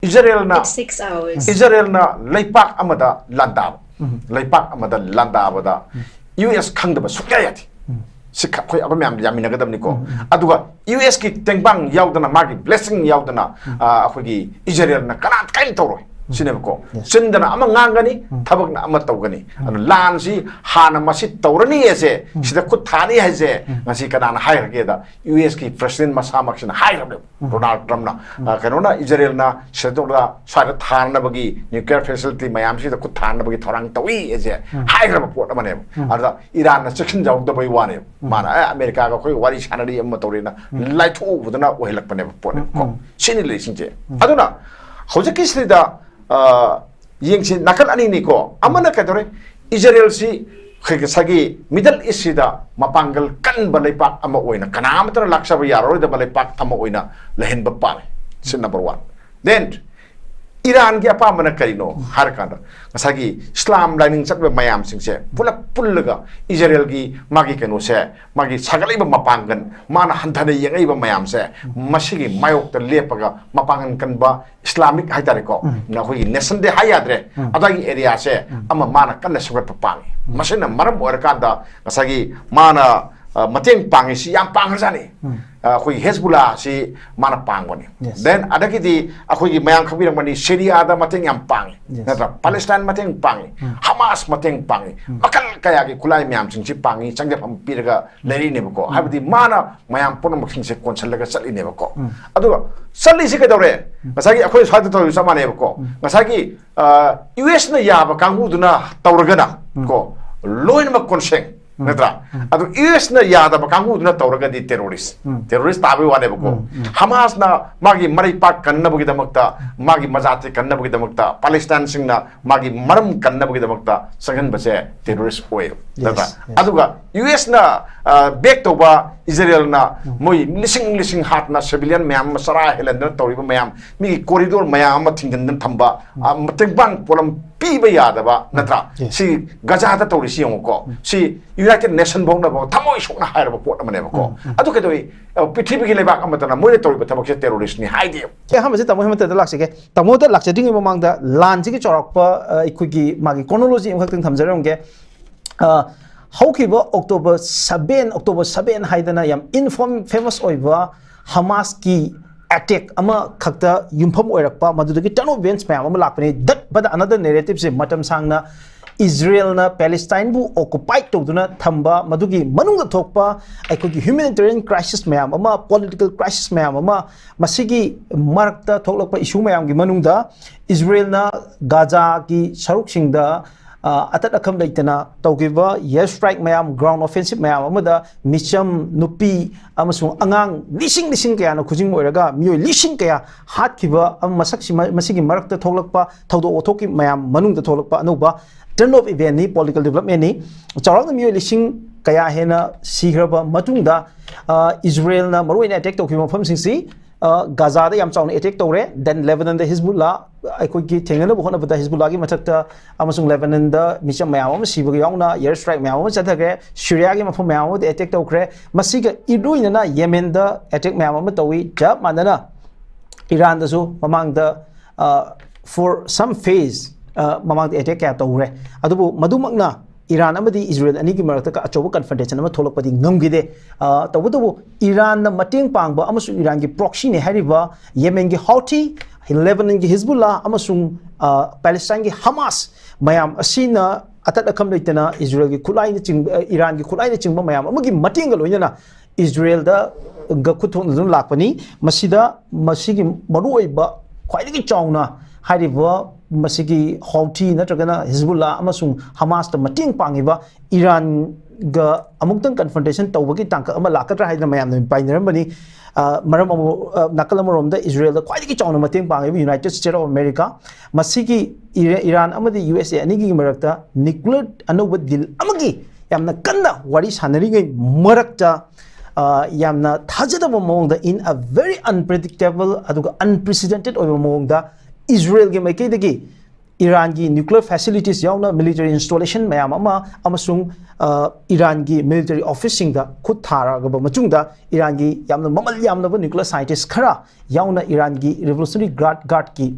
Isreal na 6 hours. Isreal na leipak amada landab leipak amada landabada US khangdaba sukyayati sikha khoi aba myam yaminagadam niko aduga US ki tengbang yaudana magi blessing yaudana akhoi Isreal na kanat kain tawroi sinebko sindana ama ngangani thabakna ama tawgani anu lan si hana masi tawrani ese sida khut thani haise ngasi kanana hairage da US ki president masamak sina hairab Donald Trump na kanona Israel na sedora sara thana bagi nuclear facility mayam si da khut thana bagi thorang tawi ese hairab pot amane arda Iran na section jaw da bai wane mana America ga khoi wari sanari amma tawrina laithu budana ohilak pane pot ko sini le singje aduna hojaki sida yengsi nakal ani niko amana kadore Israel si sagi Middle East sida mapanggal kan balaipak ama oina kanamatra laksa ba yaro da balaipak ama oina lehen ba pare sin number 1 then Iran ki apa mana karino har kanda sagi Islam lining chat ba mayam singse pulaga Israel ki magi keno se magi sagalai ba mapanggan mana hanthane yengai ba mayam se masigi mayok ta lepaga mapangan kan ba Islamic haitare ko na khoi nation de hayadre adagi area se ama mana kan sugat papang masina maram or kanda sagi mana mateng pangi si yang pangjani khoi Hezbollah si mana pangwani then adagi di akhoi mayang khabirang mani Syria da mateng yang pangi natra Palestine mateng pangi Hamas mateng pangi makal kaya ki kulai myam sing si pangi changge pampiraga leri ne bako habdi mana mayam pon making se konsel laga sali ne bako adu sali si kadore ngasagi akhoi swada to sama ne bako ngasagi US na ya ba kangu duna tawragana ko loin ma konseng natra adu US na yada ba kangu duna tawraga di terrorist tabi wane bako Hamas na magi mari pak kanna bugi damakta magi mazate kanna bugi damakta Palestine sing na magi maram kanna bugi damakta sagan base terrorist oil natra aduga US na back to ba Israel na moi lising hat na civilian mayam masara helan na tawriba mayam mi corridor mayam ma thingdan thamba mateng bang polam piba yada ba natra si Gaza ta tawri si ko si United Nation bong na ba thamoi sokna haira ba pot amane ba ko adu ke doi pithibhi ki lebak amatana moi tawri ba thabak se terrorist ni haide ke hamase tamo hemata da lakse ke tamo da lakse ding mamang da lan ji ki chorak pa ikugi magi chronology am khakting thamjarong ke haukiba October 7 haidana yam inform famous oiba Hamas ki attack ama khakta yumpham oirakpa madudagi turn of events mayam ama lakpani that but another narrative se matam sangna Israel na Palestine bu occupy toduna thamba madugi manungda thokpa aikogi humanitarian crisis mayam ama political crisis mayam ama masigi marakta thoklakpa issue mayam gi manungda Israel na Gaza ki saruk singda atat akam leitana tawgiba air strike mayam ground offensive mayam amada micham nupi amasung angang lising kaya na khujing moiraga mioi lising kaya hatkiba masaksi masigi marakta thoklakpa thawdo othoki mayam manungda thoklakpa anuba turn of event ni political development ni chawrang mioi lising kaya hena sigraba matungda Israel na maruina attack tawkiba mafam singsi Gaza da yam chawna attack tawre then Lebanon da Hezbollah aiko gi thengana bu khona bada Hezbollah gi mathakta amasung Lebanon da micham mayam am siba gi yauna air strike mayam am chathagre Syria gi mafam mayam da attack tawkre masiga iruina na Yemen da attack mayam am tawi jab manana Iran da su mamang da for some phase mamang da attack ya tawre adubu madumakna Iran amadi Israel ani ki marakta ka achoba confrontation ama tholakpadi ngamgide tabudu Iran na mateng pangba amasung Iran gi proxy ne hariba Yemen gi Houthi Lebanon gi Hezbollah amasung Palestine gi Hamas mayam asina atat akam leitana Israel gi khulai ni ching Iran gi khulai ni chingba mayam amagi mateng ga loina Israel da ga khuthong dun lakpani masigi maruiba khwaidagi chawna hariba masigi Houthi natragana Hezbollah amasung Hamas ta mating pangiba Iran ga amungtang confrontation tawbagi tangka ama lakatra haidna mayam na painarambani maram nakal amarom da Israel da khwaidagi chawna mating pangiba United States of America masigi Iran amadi USA anigi marakta nuclear anoba deal amagi yamna kanna wari sanari ngai marakta yamna thajadaba mawngda in a very unpredictable aduga unprecedented oiba mawngda Israel ge maikei dagi Iran gi nuclear facilities yauna military installation mayam ama amasung Iran gi military office singda khut thara ga machungda Iran gi yamna mamal yamna nuclear scientist khara yauna Iran gi revolutionary guard ki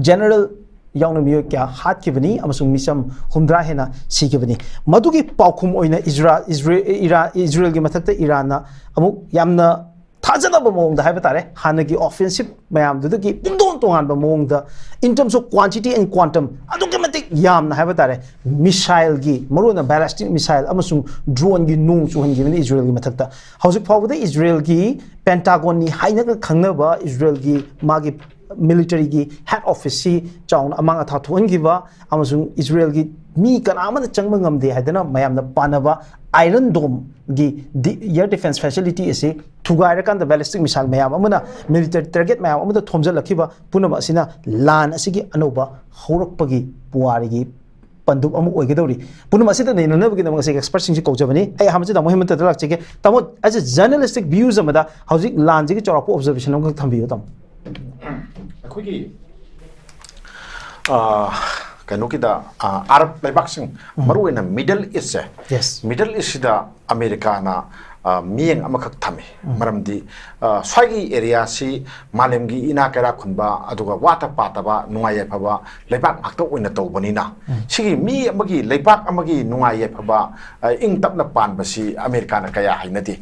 general yauna miyo kya hat kibani amasung misam humdra hena si kibani madugi paukhum oina Israel gi mathakta Iran na amuk yamna thajana ba mong da haibata hanagi offensive mayam dugi pungdon tongan ba mong da in terms of quantity and quantum adugi yam na haibata missile gi maruna ballistic missile amasung drone gi nung chuhan gi Israel gi mathakta hauzik phawda Israel gi Pentagon ni haina ka khangna ba Israel gi magi military gi head office si chaun amang atha thon gi ba amasung Israel gi mi kan amana changma ngamde haidana mayam na panaba Iron Dome gi air defense facility ase thugai kan the ballistic missile mayam amana military target mayam amada thomjal lakhiba punama asina lan asigi anoba horakpagi puari gi panduk amu oigedori punama asida nei nanabagi namang se expert sing si kojabani ai hamse da Hemanta dalak chege tamo as a journalistic views amada hauzik lan ji gi chorap observation am thambiyo tam ꯑꯩꯈꯣꯏꯒꯤ ꯀꯩꯅꯣꯒꯤꯗ Arab ꯂꯩꯕꯥꯛꯁꯤꯡ ꯃꯔꯨꯑꯣꯏꯅ middle ꯏꯁꯁꯦ middle ꯏꯁꯁꯤꯗ ꯑꯃꯦꯔꯤꯀꯥꯅ ꯃꯤꯠꯌꯦꯡ ꯑꯃꯈꯛ ꯊꯝꯃꯤ ꯃꯔꯝꯗꯤ ꯁ꯭ꯋꯥꯏꯒꯤ ꯑꯦꯔꯤꯌꯥꯁꯤ ꯃꯥꯂꯦꯝꯒꯤ ꯏꯅꯥ ꯀꯩꯔꯥꯛ ꯈꯨꯟꯕ ꯑꯗꯨꯒ ꯋꯥꯠꯇ ꯄꯥꯠꯇꯕ ꯅꯨꯡꯉꯥꯏ ꯌꯥꯏꯐꯕ ꯂꯩꯕꯥꯛ ꯉꯥꯛꯇ ꯑꯣꯏꯅ ꯇꯧꯕꯅꯤꯅ ꯁꯤꯒꯤ ꯃꯤ ꯑꯃꯒꯤ ꯂꯩꯕꯥꯛ ꯑꯃꯒꯤ ꯅꯨꯡꯉꯥꯏ ꯌꯥꯏꯐꯕ ꯏꯪ ꯇꯞꯅ ꯄꯥꯟꯕꯁꯤ ꯑꯃꯦꯔꯤꯀꯥꯅ ꯀꯌꯥ ꯍꯩꯅꯗꯦ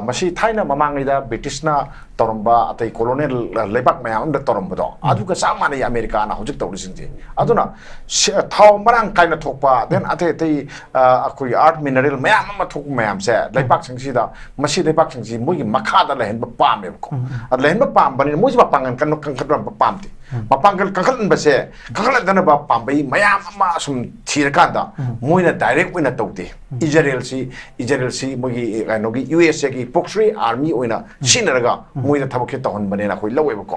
ꯃꯁꯤ ꯊꯥꯏꯅ ꯃꯃꯥꯡꯉꯩꯗ ꯕ꯭ꯔꯤꯇꯤꯁꯅ ꯇꯧꯔꯝꯕ ꯑꯇꯩ ꯀꯣꯂꯣꯅꯤꯌꯦꯜ ꯂꯩꯕꯥꯛ ꯃꯌꯥꯝ ꯑꯃꯗ ꯇꯧꯔꯝꯕꯗꯣ ꯑꯗꯨꯒ ꯆꯞ ꯃꯥꯟꯅꯩ ꯑꯃꯦꯔꯤꯀꯥꯅ ꯍꯧꯖꯤꯛ ꯇꯧꯔꯤꯁꯤꯡꯁꯦ ꯑꯗꯨꯅ ꯊꯥꯎ ꯃꯔꯥꯡ ꯀꯥꯏꯅ ꯊꯣꯛꯄ ꯗꯦꯟ ꯑꯇꯩ ꯑꯇꯩ ꯑꯩꯈꯣꯏꯒꯤ ꯑꯥꯔꯠ ꯃꯤꯅꯔꯦꯜ ꯃꯌꯥꯝ ꯑꯃ ꯊꯣꯛꯄ ꯃꯌꯥꯝꯁꯦ ꯂꯩꯕꯥꯛꯁꯤꯡꯁꯤꯗ ꯃꯁꯤ ꯂꯩꯕꯥꯛꯁꯤꯡꯁꯤ ꯃꯣꯏꯒꯤ ꯃꯈꯥꯗ ꯂꯩꯍꯟꯕ ꯄꯥꯝꯃꯦꯕꯀꯣ ꯂꯩꯍꯟꯕ ꯄꯥꯝꯕꯅꯤꯅ ꯃꯣꯏꯁꯤ ꯃꯄꯥꯡꯒꯜ ꯀꯟꯈꯠꯍꯟꯕ ꯄꯥꯝꯗꯦ ꯃꯄꯥꯡꯒꯜ ꯀꯟꯈꯠꯍꯟꯕꯁꯦ ꯀꯟꯈꯠꯍꯟꯗꯅꯕ ꯄꯥꯝꯕꯩ ꯃꯌꯥꯝ ꯑꯃ ꯁꯨꯝ ꯊꯤꯔꯀꯥꯟꯗ ꯃꯣꯏꯅ ꯗꯥꯏꯔꯦꯛ ꯑꯣꯏꯅ ꯇꯧꯗꯦ ꯏꯖꯔꯦꯜꯁꯤ ꯃꯣꯏꯒꯤ ꯀꯩꯅꯣꯒꯤ USAꯒꯤ ꯄꯣꯛꯁ꯭ꯔꯤ ꯑꯥꯔꯃꯤ ꯑꯣꯏꯅ ꯁꯤꯖꯤꯟꯅꯔꯒ ꯃꯣꯏꯅ ꯊꯕꯛꯁꯦ ꯇꯧꯍꯟꯕꯅꯦꯅ ꯑꯩꯈꯣꯏ ꯂꯧꯋꯦꯕꯀꯣ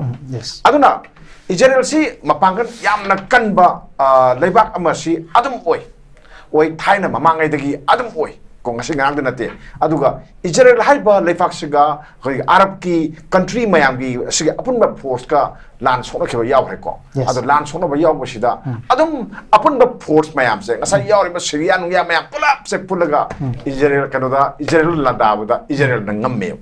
ꯑꯗꯨꯅ 이스라엘시 마빵근 얌나 깐바 레박 아마시 아듬 오이 타이나 마망에다기 아듬 오이 공가시 강도 나테 아두가 이스라엘 하이바 레팍스가 거기 아랍기 컨트리 마양기 시게 아픈바 포스가 란 소나케 야오했고 아두 란 소나바 야오시다 아듬 아픈바 포스 마양세 가사 야오리마 시리아 누야 마양 뿔랍세 뿔라가 이스라엘 카노다 이스라엘 란다보다 이스라엘 남메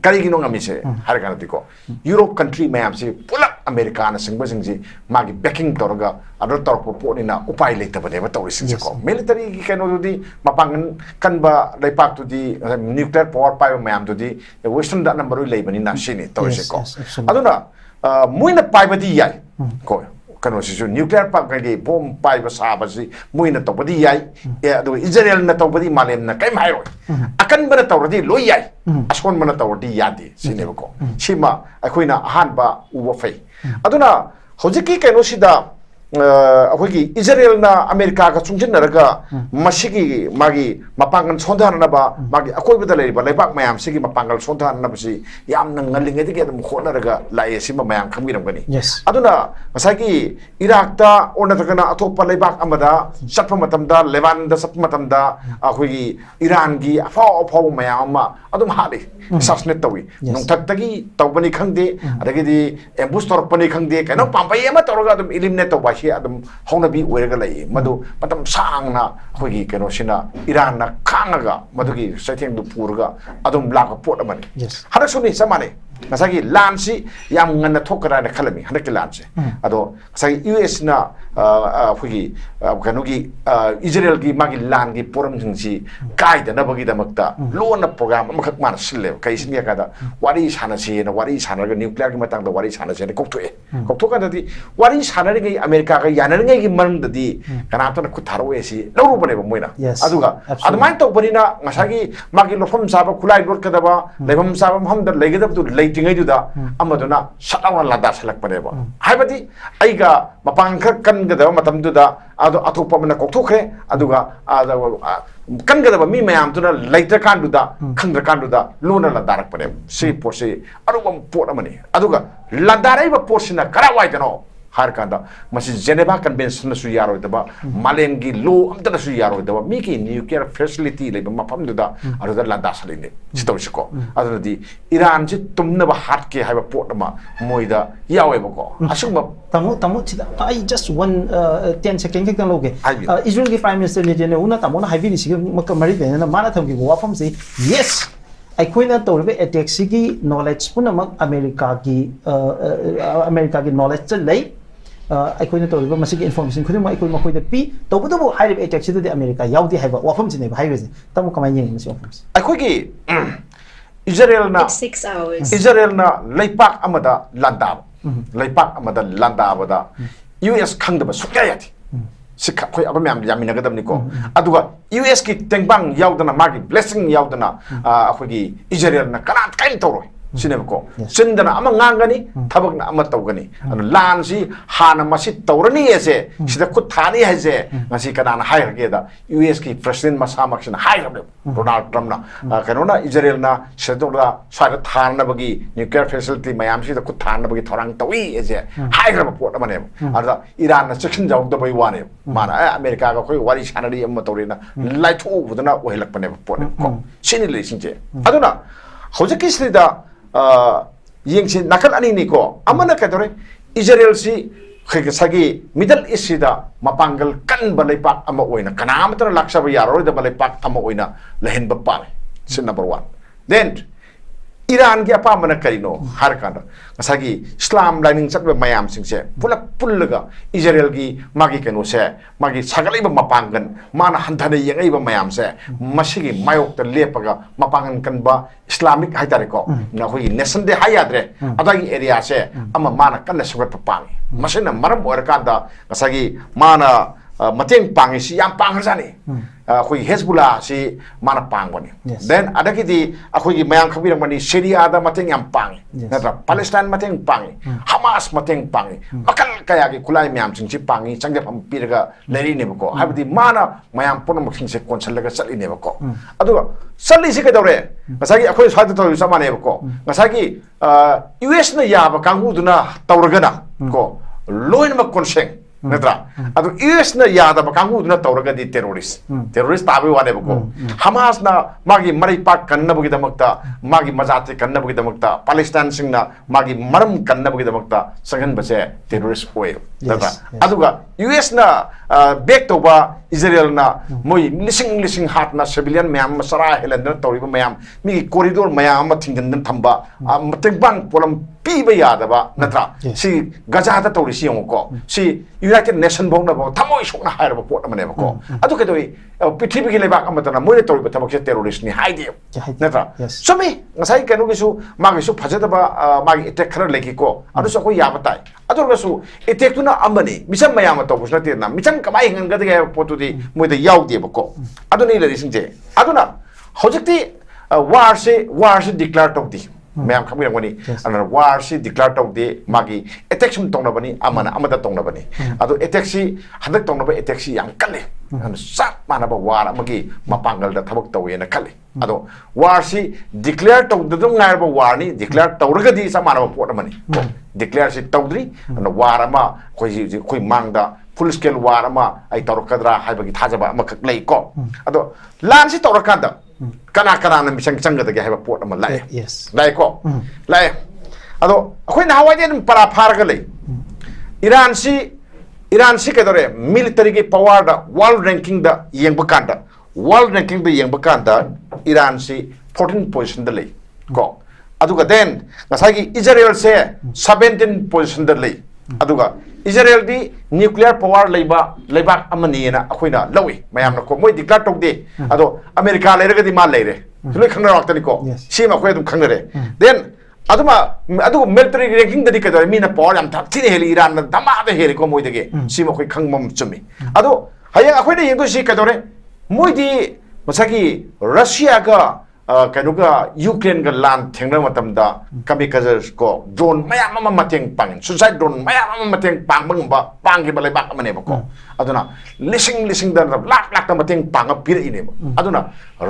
까리기노 남미세 하르가나티고 유럽 컨트리 마양시 뿔랍 아메리카나 생보생지 마기 백킹 떨어가 아들 떨고 포니나 우파이 레이터버네바 떨리싱지고 밀리터리 카노도디 마빵은 깐바 레팍도디 뉴클리어 파워 파이어 마양도디 웨스턴 다 넘버로 레이버니나 시니 떨리시고 아두나 무이나 파이버디 야이 고 그노시죠 뉴클리어 파워기 봄 파이버 사바지 무이나 또버디 야이 예 이스라엘나 또버디 말렘나 까이 마이로 아칸바나 또르디 로이 야이 아스콘바나 또르디 야디 시네고 시마 아코이나 한바 우버페이 아두나 호지키 케노시다 ꯑꯩꯈꯣꯏꯒꯤ 이스라엘나 아메리카가 ꯆꯨꯡꯁꯤꯟꯅꯔꯒ ꯃꯁꯤꯒꯤ ꯃꯥꯒꯤ ꯃꯄꯥꯡꯒꯜ ꯁꯣꯟꯊꯍꯟꯅꯕ ꯃꯥꯒꯤ ꯑꯀꯣꯏꯕꯗ ꯂꯩꯔꯤꯕ ꯂꯩꯕꯥꯛ ꯃꯌꯥꯝꯁꯤꯒꯤ ꯃꯄꯥꯡꯒꯜ ꯁꯣꯟꯊꯍꯟꯅꯕꯁꯤ ꯌꯥꯝꯅ ꯉꯜꯂꯤꯉꯩꯗꯒꯤ ꯑꯗꯨꯝ ꯍꯣꯠꯅꯔꯒ ꯂꯥꯛꯑꯦ ꯁꯤꯃ ꯃꯌꯥꯝ ꯈꯪꯕꯤꯔꯝꯒꯅꯤ ꯑꯗꯨꯅ ꯉꯁꯥꯏꯒꯤ ꯏꯔꯥꯛꯇ ꯑꯣꯔ ꯅꯠꯇ꯭ꯔꯒꯅ ꯑꯇꯣꯞꯄ ꯂꯩꯕꯥꯛ ꯑꯃꯗ ꯆꯠꯄ ꯃꯇꯝꯗ ꯂꯦꯕꯥꯟꯗ ꯆꯠꯄ ꯃꯇꯝꯗ ꯑꯩꯈꯣꯏꯒꯤ ꯏꯔꯥꯟꯒꯤ ꯑꯐꯥꯎ ꯑꯐꯥꯎꯕ ꯃꯌꯥꯝ ꯑꯃ ꯑꯗꯨꯝ ꯍꯥꯠꯂꯤ ꯑꯦꯁꯥꯁꯤꯅꯦꯠ ꯇꯧꯏ ꯅꯣꯡꯊꯛꯇꯒꯤ ꯇꯧꯕꯅꯤ ꯈꯪꯗꯦ ꯑꯗꯒꯤꯗꯤ ꯑꯦꯝꯕꯨꯁ ꯇꯧꯔꯛꯄꯅꯤ ꯈꯪꯗꯦ ꯀꯩꯅꯣ ꯄꯥꯝꯕꯩ ꯑꯃ ꯇꯧꯔꯒ ꯑꯗꯨꯝ ꯏꯂꯤꯃꯤꯅꯦꯠ ꯇꯧꯕ ꯁꯤ ꯑꯗꯨꯝ ꯍꯧꯅꯕꯤ ꯑꯣꯏꯔꯒ ꯂꯩ ꯃꯗꯨ ꯃꯇꯝ ꯁꯥꯡꯅ ꯑꯩꯈꯣꯏꯒꯤ ꯀꯩꯅꯣꯁꯤꯅ ꯏꯔꯥꯟꯅ ꯈꯥꯡꯉꯒ ꯃꯗꯨꯒꯤ ꯆꯩꯊꯦꯡꯗꯨ ꯄꯨꯔꯒ ꯑꯗꯨꯝ ꯂꯥꯛꯄ ꯄꯣꯠ ꯑꯃꯅꯤ ꯍꯟꯗꯛꯁꯨꯅꯤ ꯆꯞ ꯃꯥꯟꯅꯩ ꯉꯁꯥꯏꯒꯤ ꯂꯥꯟꯁꯤ ꯌꯥꯝ ꯉꯟꯅ ꯊꯣꯛꯀꯗ꯭ꯔꯥꯅ ꯈꯜꯂꯝꯃꯤ ꯍꯟꯗꯛꯀꯤ ꯂꯥꯟꯁꯦ ꯑꯗꯣ ꯉꯁꯥꯏꯒꯤ USꯅ ꯑꯩꯈꯣꯏꯒꯤ ꯀꯩꯅꯣꯒꯤ 이스라엘ꯒꯤ ꯃꯥꯒꯤ ꯂꯥꯟꯒꯤ ꯄꯣꯔꯝꯁꯤꯡꯁꯤ ꯀꯥꯏꯗꯅꯕꯒꯤꯗꯃꯛꯇ ꯂꯣꯟꯅ ꯄ꯭ꯔꯣꯒ꯭ꯔꯥꯝ ꯑꯃꯈꯛ ꯃꯥꯅ ꯁꯤꯜꯂꯦꯕ ꯀꯩ ꯁꯤꯟꯒꯦ ꯍꯥꯏꯀꯥꯟꯗ ꯋꯥꯔꯤ ꯁꯥꯟꯅꯁꯦꯅ ꯋꯥꯔꯤ ꯁꯥꯟꯅꯔꯒ ꯅ꯭ꯌꯨꯀ꯭ꯂꯤꯌꯔꯒꯤ ꯃꯇꯥꯡꯗ ꯋꯥꯔꯤ ꯁꯥꯟꯅꯁꯦꯅ ꯀꯧꯊꯣꯛꯑꯦ ꯀꯧꯊꯣꯛꯀꯥꯟꯗꯗꯤ ꯋꯥꯔꯤ ꯁꯥꯟꯅꯔꯤꯉꯩ ꯑꯃꯦꯔꯤꯀꯥꯒ ꯌꯥꯅꯔꯤꯉꯩꯒꯤ ꯃꯔꯝꯗꯗꯤ ꯀꯅꯥꯝꯇꯅ ꯈꯨꯠ ꯊꯥꯔꯛꯑꯣꯏ ꯁꯤ ꯂꯧꯔꯨꯕꯅꯦꯕ ꯃꯣꯏꯅ ꯑꯗꯨꯒ ꯑꯗꯨꯃꯥꯏꯅ ꯇꯧꯕꯅꯤꯅ ꯉꯁꯥꯏꯒꯤ ꯃꯥꯒꯤ ꯂꯧꯐꯝ ꯆꯥꯕ ꯈꯨꯠꯂꯥꯏ ꯂꯣꯠꯀꯗꯕ ꯂꯩꯐꯝ ꯆꯥꯕ ꯃꯐꯝꯗ ꯂꯩꯒꯗꯕꯗꯨ ꯂꯩꯇ꯭ꯔꯤꯉꯩꯗꯨꯗ ꯑꯃꯗꯨꯅ ꯁꯠꯂꯥꯎꯅ ꯂꯥꯟꯗꯥꯁꯜꯂꯛꯄꯅꯦꯕ ꯍꯥꯏꯕꯗꯤ ꯑꯩꯒ ꯃꯄꯥꯡ ꯈꯔ ꯀꯟꯒꯗꯕ ꯃꯇꯝꯗꯨꯗ ꯑꯗꯣ ꯑꯇꯣꯞꯄ ꯑꯃꯅ ꯀꯧꯊꯣꯛꯈ꯭ꯔꯦ ꯑꯗꯨꯒ ꯀꯟꯒꯗꯕ ꯃꯤ ꯃꯌꯥꯝꯗꯨꯅ ꯂꯩꯇ꯭ꯔꯀꯥꯟꯗꯨꯗ ꯈꯪꯗ꯭ꯔꯀꯥꯟꯗꯨꯗ ꯂꯣꯟꯅ ꯂꯥꯟꯗꯥꯔꯛꯄꯅꯦꯕ ꯁꯤ ꯄꯣꯠꯁꯤ ꯑꯔꯨꯕ ꯄꯣꯠ ꯑꯃꯅꯤ ꯑꯗꯨꯒ ꯂꯥꯟꯗꯥꯔꯛꯏꯕ ꯄꯣꯠꯁꯤꯅ ꯀꯔꯥꯏꯋꯥꯏꯗꯅꯣ ꯍꯥꯏꯔꯀꯥꯟꯗ ꯃꯁꯤ ꯖꯦꯅꯦꯚꯥ ꯀꯟꯚꯦꯟꯁꯟꯅꯁꯨ ꯌꯥꯔꯣꯏꯗꯕ ꯃꯥꯂꯦꯝꯒꯤ ꯂꯣ ꯑꯝꯇꯅꯁꯨ ꯌꯥꯔꯣꯏꯗꯕ ꯃꯤꯒꯤ ꯅ꯭ꯌꯨꯀ꯭ꯂꯤꯌꯔ ꯐꯦꯁꯤꯂꯤꯇꯤ ꯂꯩꯕ ꯃꯐꯝꯗꯨꯗ ꯑꯗꯨꯗ ꯂꯥꯟꯗꯥꯁꯜꯂꯤꯅꯦ ꯁꯤ ꯇꯧꯔꯤꯁꯤꯀꯣ ꯑꯗꯨꯅꯗꯤ ꯏꯔꯥꯟꯁꯤ ꯇꯨꯝꯅꯕ ꯍꯥꯠꯀꯦ ꯍꯥꯏꯕ ꯄꯣꯠ ꯑꯃ ꯃꯣꯏꯗ ꯌꯥꯎꯋꯦꯕꯀꯣ ꯑꯁꯤꯒꯨꯝꯕ tamo sida I just one 10 second khaktan loge Israel ki prime minister Netanyahu na tamona haibiri sig mari bena mana thamgi wafam se yes aikoina tawbe attack sigi knowledge punamak America ki knowledge lei ꯑꯩꯈꯣꯏꯅ ꯇꯧꯔꯤꯕ ꯃꯁꯤꯒꯤ information ꯈꯨꯗꯤꯡꯃꯛ ꯑꯩꯈꯣꯏ ꯃꯈꯣꯏꯗ ꯄꯤ ꯇꯧꯕꯇꯕꯨ ꯍꯥꯏꯔꯤꯕ ꯑꯦꯇꯦꯛꯁꯤꯗꯗꯤ ꯑꯃꯦꯔꯤꯀꯥ ꯌꯥꯎꯗꯦ ꯍꯥꯏꯕ ꯋꯥꯐꯝꯁꯤꯅꯦꯕ ꯍꯥꯏꯔꯤꯕꯁꯦ ꯇꯥꯃꯣ ꯀꯃꯥꯏꯅ ꯌꯦꯡꯉꯤ ꯃꯁꯤ ꯋꯥꯐꯝꯁꯦ ꯑꯩꯈꯣꯏꯒꯤ Israelna ꯂꯩꯄꯥꯛ ꯑꯃꯗ ꯂꯥꯟꯗꯥꯕ ꯂꯩꯄꯥꯛ ꯑꯃꯗ ꯂꯥꯟꯗꯥꯕꯗ US ꯈꯪꯗꯕ ꯁꯨꯛꯌꯥ ꯌꯥꯗꯦ ꯁꯤꯈ ꯑꯩꯈꯣꯏ ꯑꯕ ꯃꯌꯥꯝ ꯌꯥꯃꯤꯟꯅꯒꯗꯕꯅꯤꯀꯣ ꯑꯗꯨꯒ US ꯀꯤ ꯇꯦꯡꯕꯥꯡ ꯌꯥꯎꯗꯅ ꯃꯥꯒꯤ ꯕ꯭ꯂꯦꯁꯤꯡ ꯌꯥꯎꯗꯅ ꯑꯩꯈꯣꯏꯒꯤ Israelna ꯀꯅꯥꯝ ꯀꯩꯝ ꯇꯧꯔꯣꯏ sinebko chindana ama ngangani thabakna ama tawgani anu lan si hana masi tawrani ese sida khut thani haise ngasi kanana hairge da US ki president masamaksin hairabe Donald Trump na kanona Israel na sedora sara thana bagi nuclear facility mayam si da khut thana bagi thorang tawi ese hairaba pot amane arda Iran na section jaw da bai wane mana America ga khoi wari sanari amma tawrina laithu budana ohelakpane pot ko sini le sinje aduna hojaki sida yingsi nakal ani ni ko amana kadore Israel si khagi Middle East sida mapangal kan balai pak ama oina kanam tara laksa ba yaro da balai pak ama oina lehen ba pa sin number 1 then Iran gi apa mana karino har kanda ngasagi Islam lining chatba mayam singse pulaga Israel gi magi kanu se magi sagalai ba mapangan mana handhane yengai ba mayam se masigi mayok ta lepaga mapangan kan ba Islamic haitare ko na hoi nation de hayadre adagi area se ama mana kan sugat pang masina maram or kanda ngasagi mana mateng pangi si yang pangrani khoi Hezbollah si mana pangwani then adaki di akhoi mayang khabirang mani Syria da mateng yang pangi natra Palestine mateng pangi Hamas mateng pangi makal kaya gi kulai myam sing si pangi changja pampiraga leri ne bako habdi mana mayang pono making se konsalaga sali ne bako aduga sali si kadore ngasagi akhoi swada to sama ne bako ngasagi US na yaba kangu duna tawragana ko loin ma consent natra adu US na yada ba kangu na tawraga di terrorist tabi wane bako Hamas na magi mari pak kanna bugi damakta magi mazate kanna bugi damakta Palestine sing na magi maram kanna bugi damakta sangan base terrorist oil natra aduga US na back to ba Israel na moi lising hat na civilian mayam masara helendra tawriba mayam mi corridor mayam ma thingdan thamba mateng bang polam piba yada ba natra si Gaza ta tawri si ko si United Nation bongna bo thamoi sokna hair ba pot amane ko adu ke doi pithibi gi lebak amatana moi tawri ba thabak se terrorist ni haidi natra somi ngasai kanu gisu magi su phajada ba magi attack khara leki ko adu so ko yabatai adu ga su attack tuna amani misam mayam to busna tirna misam kamai ngan ga de potu di moi da yaudi ba ko adu ni le singje aduna hojikti war se declare to di mayam khabirang wani ana war si declare to de magi attack sum tongna bani amana amada tongna bani adu attack si hadak tongna ba attack si yang kalle ana sat mana ba war magi mapangal da thabak tawe na kalle adu war si declare to de dum ngai ba war ni declare tawraga di sa mana ba pot mani declare si tawdri ana war ma koi mangda full scale war ma ai tawrakadra haibagi thajaba amakak lei ko adu lan si tawrakanda kana na misang changa da ga pot ama lai lai ko lai ado akhoi na hawaje para farga lei Iran si ke dore military ge power da world ranking da yengba kanda Iran si 14 position da lei ko aduga then ngasagi Israel se 17 position da lei aduga Israel di nuclear power leibak amani na akhoi na lawi mayam na ko moi declare tok de ado America leiraga di ma leire loi khangna raktani ko si ma khoi dum khangnare then adu military ranking da dikadare mina power yam thak thini heli Iran na dama da heli ko moi dege si ma khoi khangmam chumi ado hayang akhoi na yengdo si kadore moi di masagi Russia ga kanuga Ukraine ga land thengna matam da kamikazers ko drone mayam ama mateng pang suicide drone mayam ama mateng pang bangba pangi balai bak amane ba ko aduna lising da lak da mateng pang pira ine ba aduna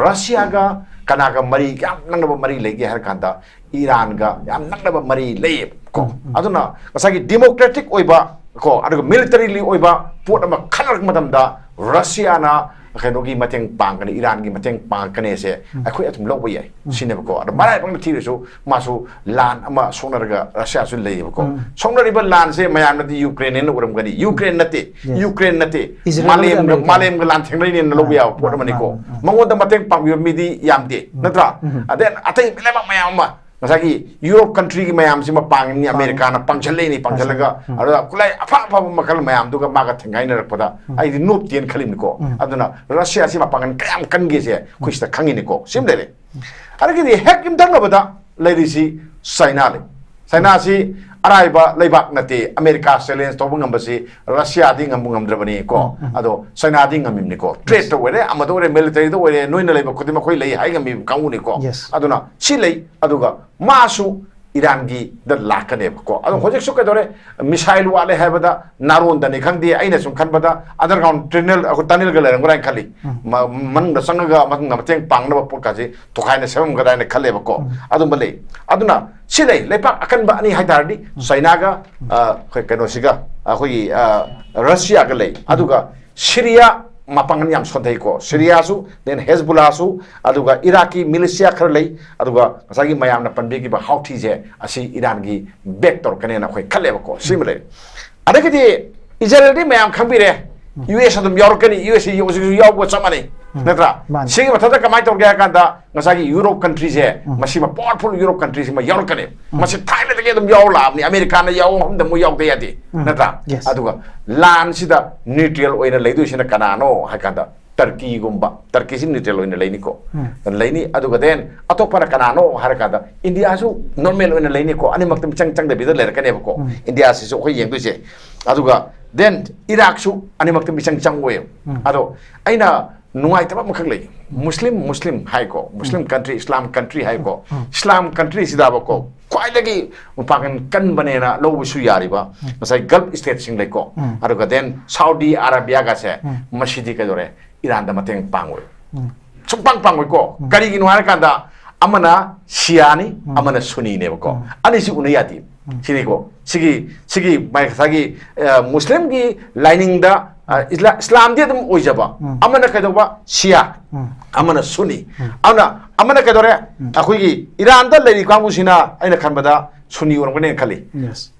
Russia ga kanaga mari yam nangba mari legi har kanda Iran ga yam nangba mari lei ko aduna kasagi democratic oiba ko aduga militarily oiba pot ama khanak matam da Russia na kanogi mateng pang kan Iran gi mateng pang kan ese akhoi atum lo bai sineba ko ada marai bang thi su masu lan ama sonarga Russia su lei ko sonari ba lan se mayam na di Ukraine ne uram gani Ukraine nate malem ga lan theng ni lo ya pot mani ko mangon da mateng pang mi di yam de natra aden atai leba mayam ma ngasi Europe country ki mayam si mapang ni America na pangchale ni pangchalaga ada kulai apa makal mayam duga maga thengai na rakpada ai nop tien khalim ko aduna Russia si mapangan kayam kange se kuista khangi ni ko simle ara ki hek im dang bada lady si China si araiba leibak nate America challenge to bungam basi Russia di ngam drabani ko ado China di ngam ni ko trade to wele amado re military to wele noina leiba kudima khoi lei hai ngam kamu ni ko aduna si lei aduga masu Iran gi da lakane ko ado hojek su ka dore missile wale habada naron da ne khangdi aina sum khanbada underground tunnel aku tunnel ga lerang rai khali man da sangaga mang na teng pang na pur ka ji to khaina sem ga dai ne khale ba ko adu male aduna silai lepak akan ba ni haidardi China ga khoi kano siga khoi Russia ga lei aduga Syria mapangan yam sonthai ko Syria su then Hezbollah su aduga Iraqi militia khar lei aduga asagi mayam na panbe gi ba hauthi je asi Iran gi vector kane na khoi khale ba ko simle adagi di Israel di mayam khambire US adum yorkani US yaw go chamani natra sigi mathada kamai tor ga kanda ngasagi Europe countries je masima powerful Europe countries ma yorkani masi Thailand ge dum yaw la ni America na yaw hum da mu yaw de yadi natra aduga lan sida neutral oina leidu sina kanano hakanda Turkey gumba Turkey sin neutral oina leini ko leini aduga den atopara kanano harakada India su normal oina leini ko ani maktam chang de bidar ler kane ko India si so khoi yeng du je aduga then Iraq su ani maktam chang we ado aina nungai taba makhak lei Muslim hai ko Muslim country Islam country hai ko Islam country sida ba ko kwai lagi mupakan kan banena lo su yari ba masai Gulf state sing lei ko aduga then Saudi Arabia ga se masjidi ka dore Iran da mateng pangwe pang ko kari gi nuhar kanda amana Shia ni amana Sunni ne ba ko ani si unayati sini ko sigi mai sagi Muslim gi lining da Islam dia dum ojaba amana kadoba Shia amana Sunni amana kadore akhui Iran da lei kamu sina aina khanbada Sunni orangane khali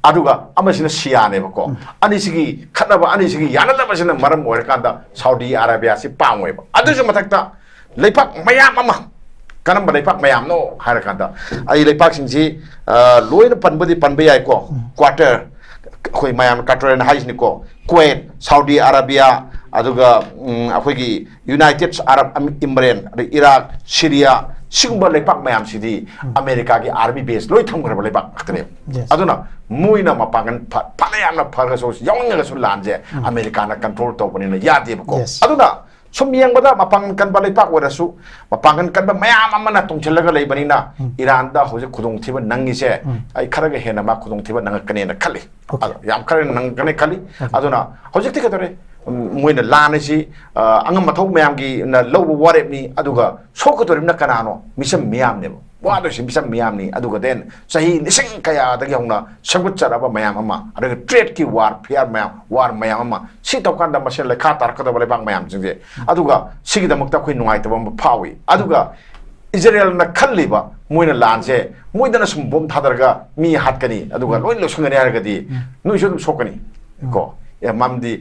aduga amasina Shia ne bako ani sigi khataba ani sigi yanala basina maram oir kanda Saudi Arabia si pangwe ba adu su mathakta leipak mayam ama kanam ba leipak mayam no har kanda ai leipak singji loina panbadi panbe ai ko quarter khoi mayam quarter na hais ni ko Kuwait Saudi Arabia aduga akhoi United Arab Emirates Iraq Syria sigumba leipak mayam sidi America gi army base loi thamgra ba leipak akne aduna muina mapangan phanayam na pharga so yawng ga so lanje America na control to bani na yade ko aduna sum yang bada mapangan kan ba leipak wara su mapangan kan ba mayam amana tongchelaga lei bani na Iran da hoje khudong thiba nangi se ai kharaga hena ma khudong thiba nang kane na khali yam khare nang kane khali aduna hoje ti ka dore moina lanasi angam mathau mayam gi na lobu warep ni aduga sokotorim na kanano misam miyam ne wado si misam miyam ni aduga den sahi nising kaya dagi hongna sagut charaba mayam ama aduga trade ki war fair mayam war mayam ama si tokanda masel le khatar kada bale bang mayam jingje aduga sigi da makta khoi nungai tabam phawi aduga Israel na khalliba moina lanse moidana sum bom thadarga mi hatkani aduga loi losungani hargadi nu sudum sokani ko mamdi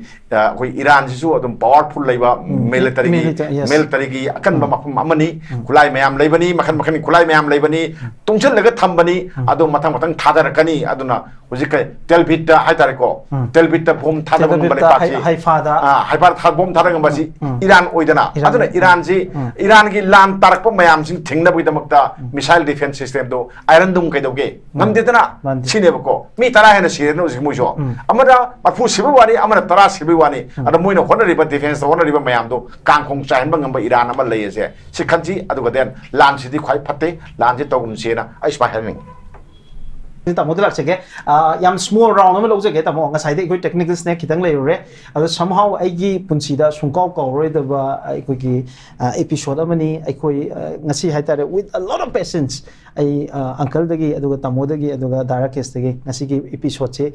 koi Iran sisu adum powerful laiba military gi akan ba mafum amani kulai mayam laibani makhan kulai mayam laibani tungchal laga thambani adu mathang thadar kani aduna hujika telbita haitare ko telbita bom thadar bom bale pachi haifar thad bom thadar ngambasi Iran oidana aduna Iran gi lan tarak pa mayam sing thingna bui damakta missile defense system do iron dum kai doge ngamdetana sine ko mi tara hena sireno simujo amara afu sibu amana tara sibi wani ada moina honariba defense honariba mayam do kangkhong chain bangam ba Iran ama lei se sikhanji aduga den lan sidi khwai phatte lan ji togum sena ai spa helning tamo dilak chege yam small round ama log jege tamo nga side koi technical snack kitang le re ado somehow ai gi punchi da sungkau ko re da ba ai koi gi episode amani ai koi ngasi haitare with a lot of patience ai uncle dagi aduga tamo dagi aduga dara case dagi ngasi gi episode che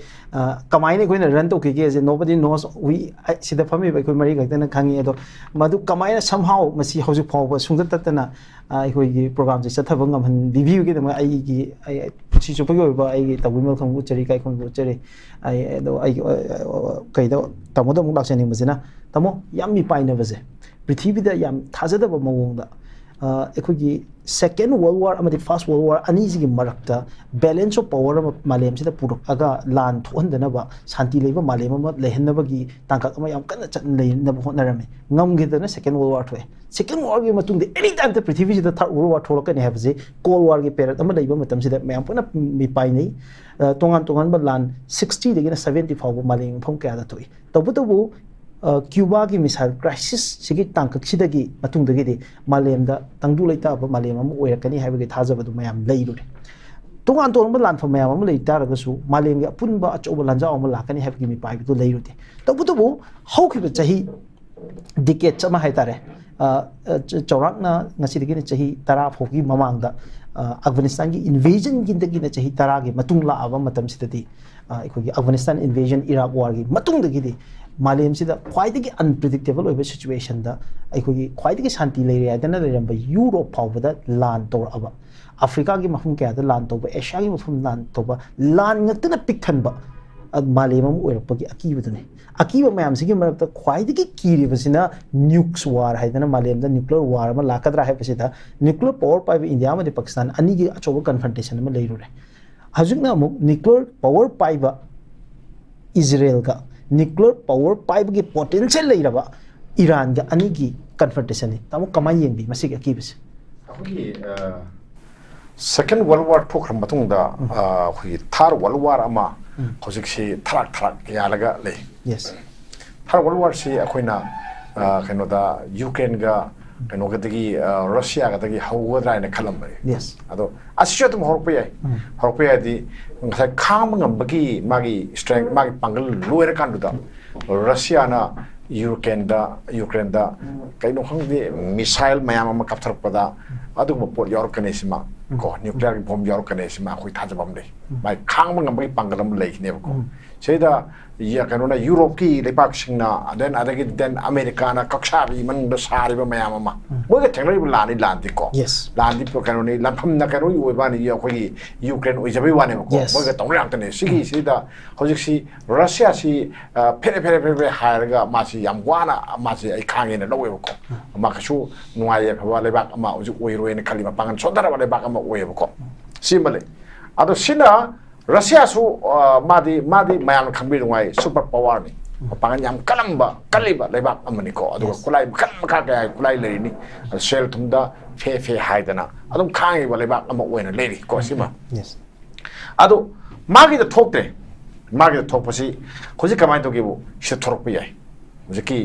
kamai ne koi na run to ki ge nobody knows we sida fami ba koi mari gakta na khangi ado madu kamai na somehow masi hoju phaw ba sungda tatana ai koi gi program je chathabang ngam han review gi da ai gi ai puchi chu pagi ba ai tawimel khang uchari kai khong uchari ai do ai kai do tamo do muk laksani masina tamo yam mi paina base prithvi da yam thajada ba mawong da ekhogi second world war amadi first world war ani sigi marakta balance of power malem sida puruk aga lan thondana ba shanti leiba malem ma lehenna bagi tangkak ama yam kana chat leina ba honarame ngamgidana second world war thoe second war gi matung de any time the prithvi sida third world war tholakani have je cold war gi period ama leiba matam sida mayam puna mi pai nei tongan ba lan 60 degina 70 faw malem phom kya da thoi tabu Cuba ki missile crisis sigi tangkak sidagi matung dagi de malem da tangdu leita ba malem am oirakani haibagi thajabadu mayam leirure tongan ba lan fa mayam am leita ragasu malem gi apunba achoba lanja am lakani haibagi mi pai du leirude tabu hauki chahi decade chama haitare chaurakna ngasi dagi chahi tara phoki mamangda Afghanistan ki invasion gi dagi na chahi tara gi matung la aba matam sidati ikhogi Afghanistan invasion Iraq war gi matung dagi de malem sida khwaidagi unpredictable oiba situation da aikhogi khwaidagi shanti leire adana leramba Europe phawbada lan tor aba Africa gi mafum kya da lan toba Asia gi mafum lan toba lan ngakna pikhanba malem am oirakpagi akibadune akiba mayam sigi marakta khwaidagi kiribasina nukes war haidana malem da nuclear war ma lakadra haibasida nuclear power pai India ma Pakistan ani gi achoba confrontation ma leirure hajukna amuk nuclear power pai ba Israel ga nuclear power pipe ki potential leiraba Iran ga ani ki confrontation ni tamu kamai yeng bi masig akibis akhi second world war thokram matung da akhi third world war ama hojik si tharak yalaga le yes third world war si akoina kano da Ukraine ga kano ga dagi Russia ga dagi hawdra ina khalam bari yes ado asyatum horpe di ngasai kham ngambagi magi strength magi pangal lower kandu da Russia na Ukraine da kaino khangdi missile mayam ama kapthar pada adu mo port yor kanesima ko nuclear bomb yor kanesima khoi thajabam le mai khang ngambagi pangalam leikne ko seida ya kanona Europe ki lepak singna then adagi then America na kaksha bi man da sari ba mayam ama mo ga thengri lani landi ko yes landi pro kanoni lampham na kanu oi bani ya khoi Ukraine oi jabi wane ko mo ga tongram tane sigi sida hojik si Russia si phere hairga ma si yam wana ma si ai khange na lowe ko ma kasu nuaye phwa lebak ama hojik oi roe ne kalima pangan sodara ba lebak ama oi ko simale ado sina Russia su madi mayam khambi rungai super power ni pangan yam kaliba lebak amani ko adu kulai kan ka kulai le ni shell thumda fe haidana adum khangi ba lebak ama oina le ko sima yes adu magi da thokpasi khoji kamai to gibu shi thorok pi yai jeki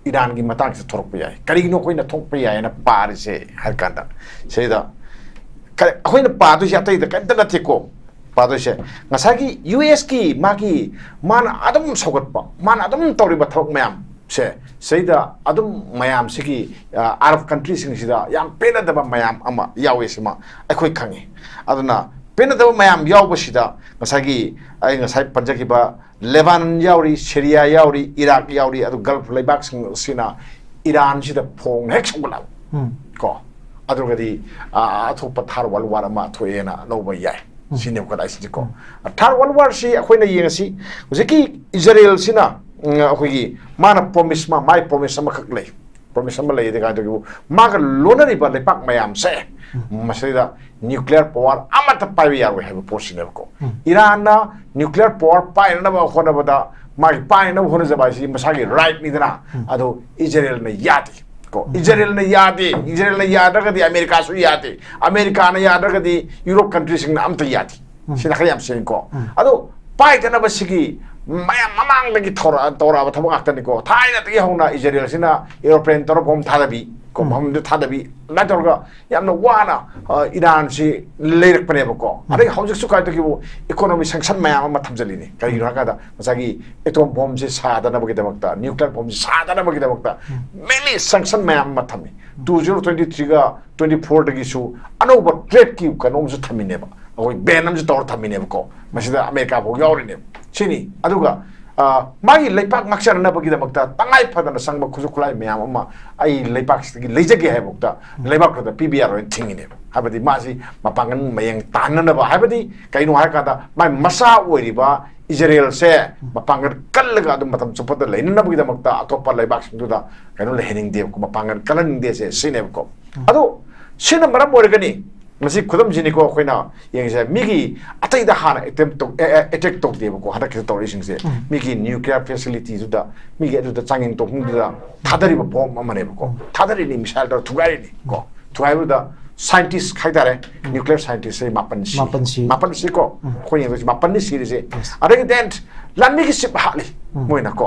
Iran gi matang se thorok pi yai kari no koina thok pi yai na par se har kanda seida koina pa do ya tai da kan da te ko पादोसे ngасagi US ki magi man adam sogat pa man adam tori ba thok mayam se seida adam mayam sigi Arab countries sing sida yam pena da mayam ama yawe sima akhoi khangi aduna pena da mayam yaw ba sida ngasagi ai ngasai panjaki ba Lebanon yauri Syria yauri Iraq yauri adu Gulf leibak sing sina Iran sida phong hek songla ko adu gadi athu pathar wal warama thoena no ba yai sini ko dai siko third world war si akoina yengasi hojiki Israel sina akoigi mana promise ma my promise ma khak lei promise ma lei de ga de ma ga lonari ba le pak mayam se masida nuclear power amata pai ya we have portion ko Iran na nuclear power pai na ba khona ba da mai pai na khona za ba si masagi right ni dana ado Israel na yati ko Israel na yada di America su yati America na yada di Europe countries na amta yati sina khayam sen ko ado pai tana basigi mayam mamang lagi tora ba thabak akta ni ko thaina ti hona Israel sina airplane tor bom thadabi ko bom de thadabi la torga yamna wana Iran si leirak pane ba ko adai hojik su kai to ki economy sanction mayam ma thamjali ni kai ra ka da masagi atom bomb se sada na bagi damakta nuclear bomb se sada na bagi damakta many sanction mayam ma thami 2023 ga 24 dagi su anoba trade ki kanom su thamine ba oi benam su tor thamine ba ko masida America bo yawri ne chini aduga magi leipak maksar na bagi damakta tangai phadana sangba khujukulai mayam ama ai leipak sti leijage hai bokta leipak da PBR oi thingine habadi masi mapangan mayang tanana ba habadi kaino ha kada mai masa oi ba Israel se mapangan kallaga dum matam chupata leina bagi damakta atopa leipak singduda kaino lehening de ko mapangan kalan de se sine ko ado सिन मरम ओरगनी मसी खुदम जिनी को खोइना यंगसे मिगी अतै दा हाना attack तो देबो को हदा के तोरिसिंग से मिगी न्यूक्लियर फैसिलिटी जुदा मिगी जुदा चांगिंग तो हुंदा थादरी बम अमने को थादरी नि मिसाइल तो थुगाई नि को थुगाई दा साइंटिस्ट खाइदारे न्यूक्लियर साइंटिस्ट से मापन सी को खोइ यंग मापन नि सीरीज अरे देन लामी की सिप हाली मोइना को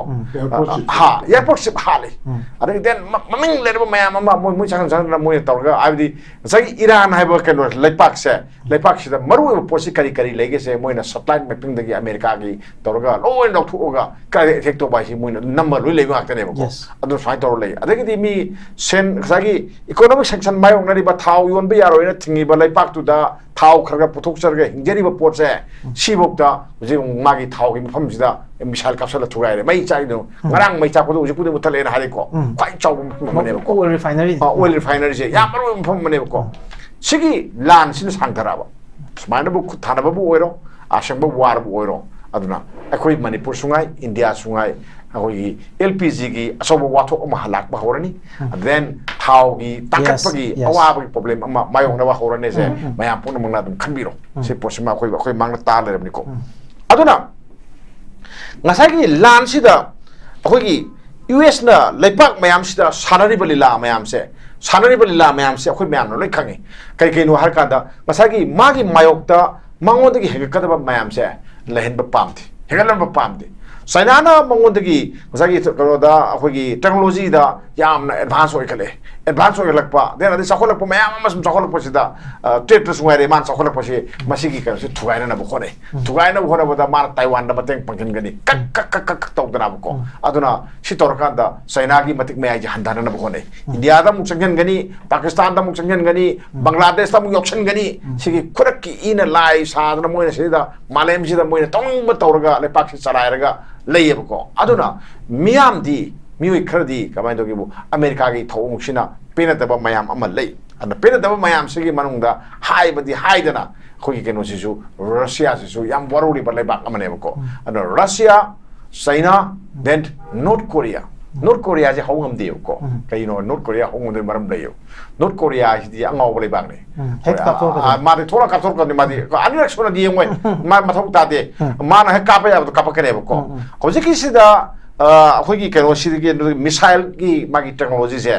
हा एयरपोर्ट सिप हाली अरे देन ममिंग लेबो मयाम मा मोइ चांग चांग मोइ तौरगा आबदी सगी ईरान हाइबो केनो लेपाक से दा मरु पोसी करी करी लेगे से मोइना सप्लाई मैपिंग दगी अमेरिका की तौरगा लो एंड थुओगा का इफेक्ट तो बासी मोइना नंबर लोइ लेबो आक्तने बको अदु फाइन तौर ले अदगी मी सेन सगी इकोनॉमिक सेक्शन मायोंगनारि बा थाव योनबे यारोइना थिंगी बा लेपाक तुदा थाव खरगा पुथोकसरगा हिंजेरिबो पोट से सिबोक्ता जे मागी थाव की मफम सिदा मिसाइल कैप्सूल थुगाइरे मई चाइनो ngरang मई चाको उजे पुदे मुथलेना हारिको क्वाइ चाउ मनेबको ऑयल रिफाइनरी से या मरो मफम मनेबको सिगी लान सिन सांगथराबा स्माइनबो खुथानबो ओइरो आशंबो वारबो ओइरो अदुना अखोइ मणिपुर सुंगाई इंडिया सुंगाई अखोइ एलपीजी की असोबो वाथो अमा हलाकबा होरनी देन थाव की ताकतपगी अवाबगी प्रॉब्लम अमा मायोंगनबा होरने से मया पुन मंगना दम खनबिरो से पोसिमा अखोइ मांगना ता लेरबनिको अदुना ngasagi lan sida akhoi US na leipak mayam sida sanari balila mayam se akhoi mayam no loi khangi kai kai no har ka da ngasagi magi mayok ta mangon dagi hegakadaba mayam se lehen ba pamti hegalan ba pamti sainana mangon dagi ngasagi karo da akhoi technology da yamna advance oi khale advance oi lakpa den adi sakholak pa mayam mas sakholak pa sida trade suware man sakholak pa se masigi ka se thugaina na bkhone thugaina bkhone boda mar Taiwan da bateng pangkin gani kak tawdana bko aduna si torkan da saina gi matik mayai ji handana na bkhone India da muk changyan gani Pakistan da muk changyan gani Bangladesh da muk yoksan gani sigi khurak ki ina lai sadana moina sida malem sida moina tong ba tawraga le pak si charairaga leyebko aduna miyam di मिउ खरदी कमाय दोगी बु America की थौ मुक्सिना पेनतब मयाम अमा लै अन पेनतब मयाम सिगी मनुंगदा हाइबदी हाइदना खोगी केनो सिसु रशिया सिसु याम वरोरी बले बाक अमने बको अन Russia China then North Korea जे हौंगम देउ को कइनो नॉर्थ कोरिया हौंगम दे मरम लैयो नॉर्थ कोरिया हिदि अंगाव बले बाक ने हेक कापो मादे थोड़ा कापथोर कनि मादि अनिरक सोना दिए मोय मा मथौ तादे माना हेक कापा याब तो कापा कने बको होजिकि सिदा अखोगी केनो सिदि मिसाइल की मागी टेक्नोलॉजी से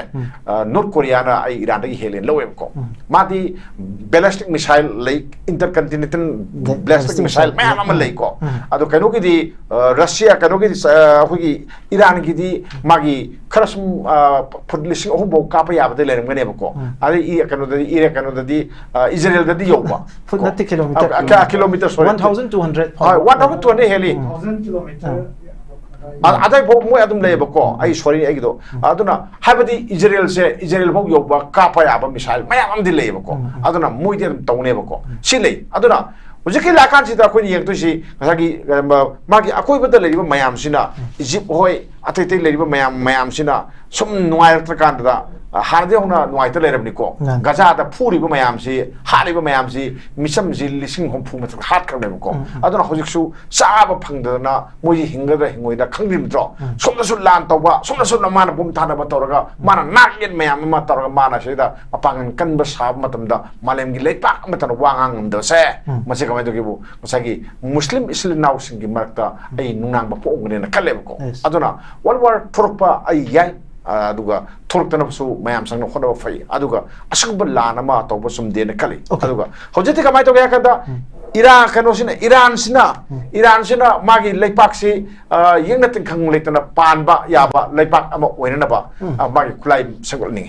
नॉर्थ कोरिया ना आई ईरान की हेलेन लोएम को मादी ballistic missile like intercontinental ballistic missile मैं हम लई को अदो केनो की दी रशिया केनो की अखोगी ईरान की दी मागी खरसम फुडलिसिंग अहु बो कापा याबदे लेरम गने को अरे ई केनो ददी इजराइल ददी योबा फुट नति किलोमीटर सॉरी 1200 हेली 1000 किलोमीटर अदai bo mo adum leba ko ai sorry ai do aduna habadi Israel bo yoba kapa ya ba misal mayam am di leba ko aduna moi de tawne ba ko silei aduna ujiki lakan si da ko ni yeng to si ngasagi magi akoi ba da leba mayam sina Egypt hoi atai tai leba mayam sina sum nuai tra kan da harde hona nuai ta lerab ni ko gaza da phuri ba mayam si hali ba mayam si misam ji lising hom phu ma hat kan leba ko aduna hojik su sa ba phang da na moi hinga da hingoi da khangdim dro somna su lan to ba somna su na mana bum thana ba tawraga mana nakin mayam ma tawraga mana se da apangan kan ba sab matam da malem gi leipak ma tan wangang da se ma se kamai do gi bu masagi muslim islam naw sing gi marta ai nunang ba po ngene na kaleb ko aduna world war thurpa ai yai aduga thurktana su mayam sang no khoda fai aduga asugba lana ma to ba sum de na kali aduga hojete kamai to ga kada Iran sina magi leipak si yeng na tingkhang leitana panba yaba leipak ama oina ba magi kulai sangol ni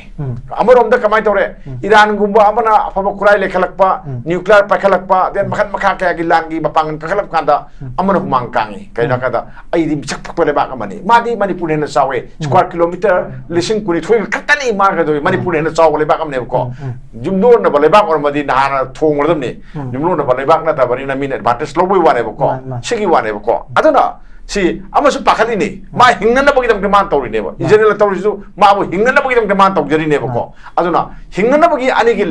amarom da kamai tore Iran gumba amana afaba kulai lekhalakpa nuclear pakhalakpa den makhan makha ka gi langi mapangan kakhalak kanda amana humang kangi kaina kada ai di chak pak lebak amani madi manipur na sawe square kilometer lising kuni thoi khatani ma ga do manipur na saw lebak amne ko jumdo na lebak or madi na thong rodam ni jumdo na lebak na tabari na min advantage loboi wane ko sigi wane ko aduna si amasu pakhali ni ma hingna na bagi dam demand tori ne ba Israel tori su ma bu hingna na bagi dam demand tori ne ba ko aduna hingna na bagi ani gi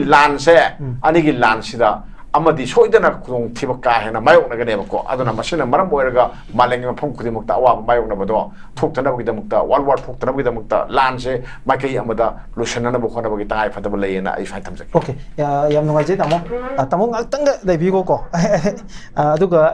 lan sida amadi soidana kudong thiba ka hena mayok na gane ko aduna masina maram boiraga malengi mafam kudimukta awa mayok na bado thokta na bugidamukta world war thokta na bugidamukta lan se makai amada lusana na bukona bagi tai fataba leyena ai fai tamjak okay yam nungai je tamo tamo ngak tang da dai bi ko aduga